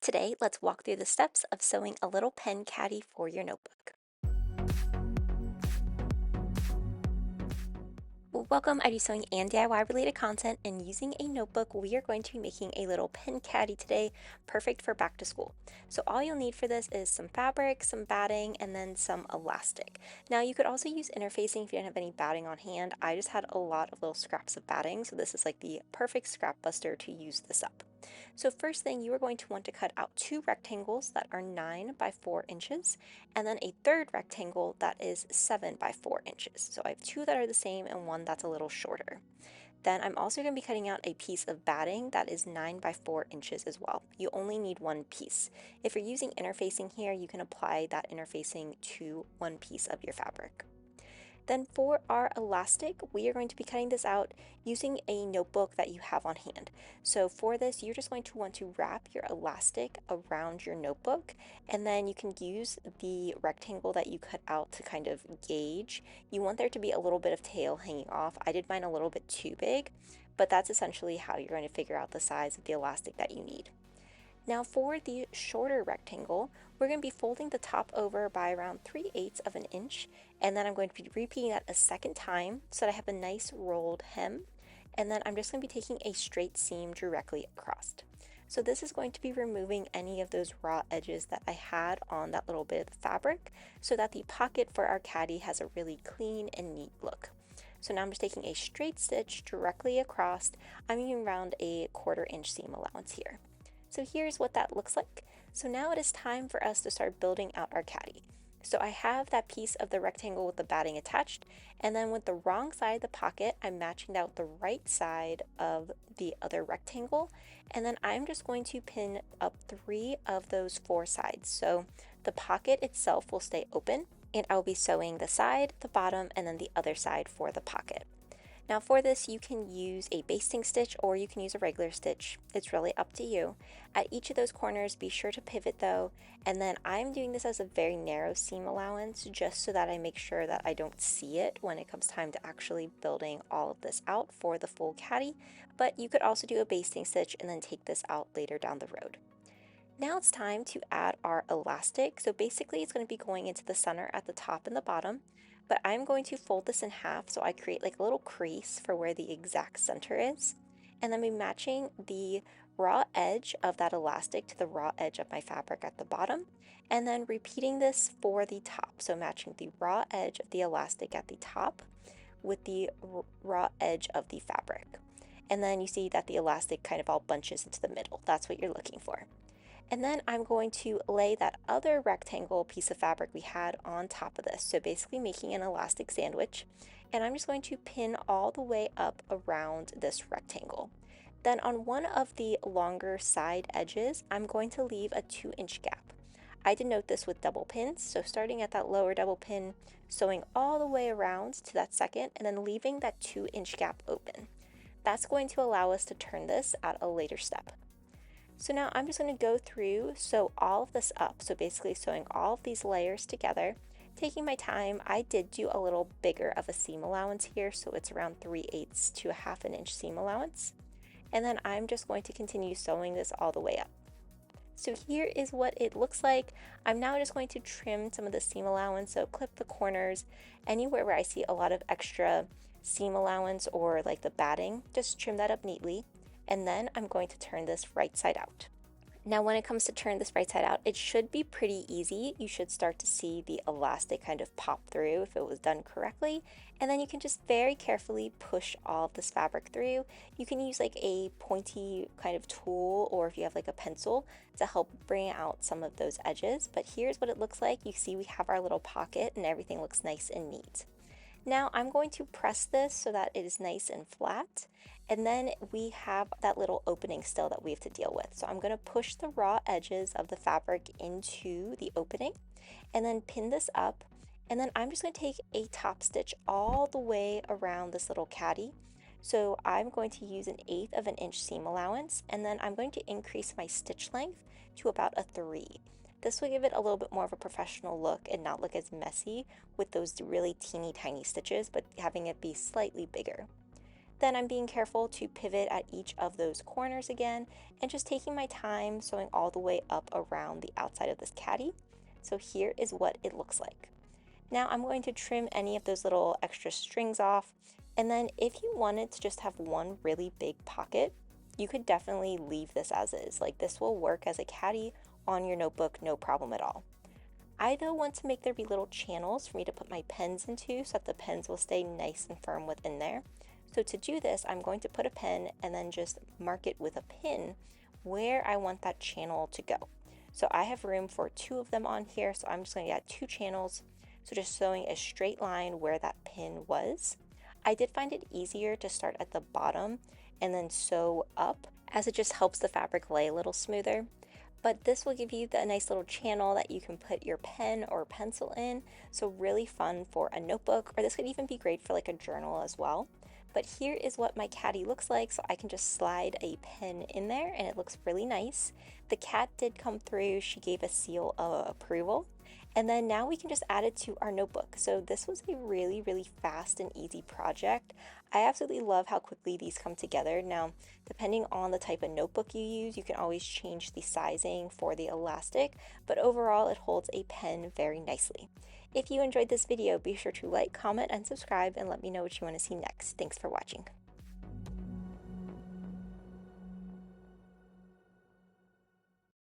Today, let's walk through the steps of sewing a little pen caddy for your notebook. Welcome, I do sewing and DIY related content, and using a notebook, we are going to be making a little pen caddy today, perfect for back to school. So all you'll need for this is some fabric, some batting, and then some elastic. Now you could also use interfacing if you don't have any batting on hand. I just had a lot of little scraps of batting, so this is like the perfect scrap buster to use this up. So first thing, you are going to want to cut out two rectangles that are 9 by 4 inches, and then a third rectangle that is 7 by 4 inches. So I have two that are the same and one that's a little shorter. Then I'm also going to be cutting out a piece of batting that is 9 by 4 inches as well. You only need one piece. If you're using interfacing here, you can apply that interfacing to one piece of your fabric. Then for our elastic, we are going to be cutting this out using a notebook that you have on hand. So for this, you're just going to want to wrap your elastic around your notebook, and then you can use the rectangle that you cut out to kind of gauge. You want there to be a little bit of tail hanging off. I did mine a little bit too big, but that's essentially how you're going to figure out the size of the elastic that you need. Now for the shorter rectangle, we're going to be folding the top over by around 3/8 of an inch, and then I'm going to be repeating that a second time so that I have a nice rolled hem, and then I'm just going to be taking a straight seam directly across. So this is going to be removing any of those raw edges that I had on that little bit of the fabric so that the pocket for our caddy has a really clean and neat look. So now I'm just taking a straight stitch directly across. I'm using around a 1/4 inch seam allowance here. So here's what that looks like. So now it is time for us to start building out our caddy. So I have that piece of the rectangle with the batting attached, and then with the wrong side of the pocket, I'm matching out the right side of the other rectangle, and then I'm just going to pin up 3 of those 4 sides. So the pocket itself will stay open, and I'll be sewing the side, the bottom, and then the other side for the pocket. Now for this, you can use a basting stitch or you can use a regular stitch. It's really up to you. At each of those corners, be sure to pivot though, and then I'm doing this as a very narrow seam allowance just so that I make sure that I don't see it when it comes time to actually building all of this out for the full caddy, but you could also do a basting stitch and then take this out later down the road. Now it's time to add our elastic. So basically it's going to be going into the center at the top and the bottom, but I'm going to fold this in half so I create like a little crease for where the exact center is, and then be matching the raw edge of that elastic to the raw edge of my fabric at the bottom, and then repeating this for the top. So matching the raw edge of the elastic at the top with the raw edge of the fabric. And then you see that the elastic kind of all bunches into the middle. That's what you're looking for. And then I'm going to lay that other rectangle piece of fabric we had on top of this. So basically making an elastic sandwich. And I'm just going to pin all the way up around this rectangle. Then on one of the longer side edges, I'm going to leave a 2-inch gap. I denote this with double pins. So starting at that lower double pin, sewing all the way around to that second, and then leaving that 2-inch gap open. That's going to allow us to turn this at a later step. So now I'm just going to go through, sew all of this up. So basically sewing all of these layers together, taking my time. I did do a little bigger of a seam allowance here, so it's around 3/8 to a 1/2 inch seam allowance. And then I'm just going to continue sewing this all the way up. So here is what it looks like. I'm now just going to trim some of the seam allowance, so clip the corners. Anywhere where I see a lot of extra seam allowance or like the batting, just trim that up neatly. And then I'm going to turn this right side out. Now when it comes to turn this right side out, it should be pretty easy. You should start to see the elastic kind of pop through if it was done correctly, and then you can just very carefully push all of this fabric through. You can use like a pointy kind of tool, or if you have like a pencil, to help bring out some of those edges. But here's what it looks like. You see we have our little pocket and everything looks nice and neat. Now I'm going to press this so that it is nice and flat, and then we have that little opening still that we have to deal with. So I'm going to push the raw edges of the fabric into the opening and then pin this up, and then I'm just going to take a top stitch all the way around this little caddy. So I'm going to use 1/8 of an inch seam allowance, and then I'm going to increase my stitch length to about a 3. This will give it a little bit more of a professional look and not look as messy with those really teeny tiny stitches, but having it be slightly bigger. Then I'm being careful to pivot at each of those corners again and just taking my time sewing all the way up around the outside of this caddy. So here is what it looks like. Now I'm going to trim any of those little extra strings off, and then if you wanted to just have one really big pocket, you could definitely leave this as is. Like, this will work as a caddy on your notebook, no problem at all. I though want to make there be little channels for me to put my pens into so that the pens will stay nice and firm within there. So to do this, I'm going to put a pen and then just mark it with a pin where I want that channel to go. So I have room for 2 of them on here, so I'm just going to add 2 channels. So just sewing a straight line where that pin was. I did find it easier to start at the bottom and then sew up, as it just helps the fabric lay a little smoother. But this will give you the nice little channel that you can put your pen or pencil in, so really fun for a notebook, or this could even be great for like a journal as well. But here is what my caddy looks like, so I can just slide a pen in there and it looks really nice. The cat did come through, she gave a seal of approval. And then now we can just add it to our notebook. So this was a really, really fast and easy project. I absolutely love how quickly these come together. Now, depending on the type of notebook you use, you can always change the sizing for the elastic, but overall it holds a pen very nicely. If you enjoyed this video, be sure to like, comment, and subscribe, and let me know what you want to see next. Thanks for watching.